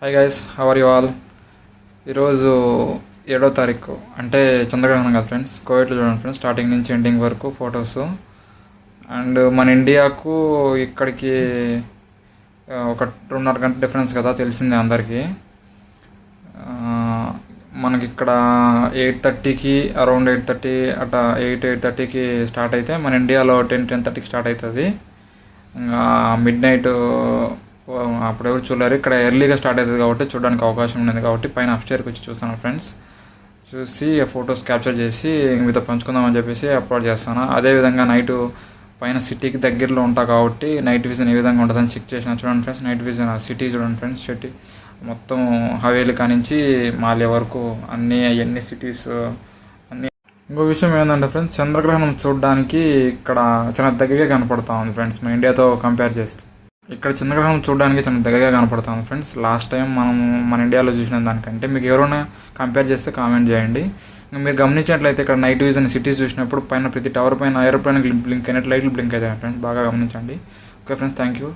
Hi guys, how are you all? ఈరోజు 7వ తారీఖు అంటే చంద్రగ్రహణం కదా ఫ్రెండ్స్. కోవిడ్లో చూడండి ఫ్రెండ్స్, స్టార్టింగ్ నుంచి ఎండింగ్ వరకు ఫొటోస్. అండ్ మన ఇండియాకు ఇక్కడికి ఒక 2.5 గంట డిఫరెన్స్ కదా, తెలిసిందే అందరికీ. మనకి ఇక్కడ 8:30కి అరౌండ్ 8:30 అట్లా 8:30కి స్టార్ట్ అయితే మన ఇండియాలో 10:30కి స్టార్ట్ అవుతుంది. ఇంకా మిడ్ నైట్ అప్పుడు ఎవరు చూడలేరు. ఇక్కడ ఎర్లీగా స్టార్ట్ అవుతుంది కాబట్టి చూడడానికి అవకాశం ఉండేది కాబట్టి పైన అప్స్టైర్కి వచ్చి చూస్తాను ఫ్రెండ్స్. చూసి ఫొటోస్ క్యాప్చర్ చేసి మీతో పంచుకుందామని చెప్పేసి అప్లోడ్ చేస్తాను. అదేవిధంగా నైట్ పైన సిటీకి దగ్గరలో ఉంటా కాబట్టి నైట్ విజన్ ఏ విధంగా ఉంటుందని చెక్ చేసిన. చూడండి ఫ్రెండ్స్, నైట్ విజన్ సిటీ చూడండి ఫ్రెండ్స్. సిటీ మొత్తం హవేలీ కానించి మాలే వరకు అన్ని సిటీస్ అన్నీ. ఇంకో విషయం ఏంటంటే ఫ్రెండ్స్, చంద్రగ్రహణం చూడడానికి ఇక్కడ చాలా దగ్గరగా కనపడతా ఉంది ఫ్రెండ్స్. మన ఇండియాతో కంపేర్ చేస్తే ఇక్కడ చంద్రగ్రహణం చూడడానికి చాలా దగ్గరగా కనపడతాం ఫ్రెండ్స్. లాస్ట్ టైం మన ఇండియాలో చూసిన దానికంటే మీకు ఎవరైనా కంపేర్ చేస్తే కామెంట్ చేయండి. మీరు గమనించినట్లయితే ఇక్కడ నైట్ విజన్ సిటీస్ చూసినప్పుడు పైన ప్రతి టవర్ పైన ఏరోప్లేన్ బ్లింక్ అయినట్టు లైట్లు బ్లింక్ అవుతాయి ఫ్రెండ్స్. బాగా గమనించండి. Okay friends, thank you.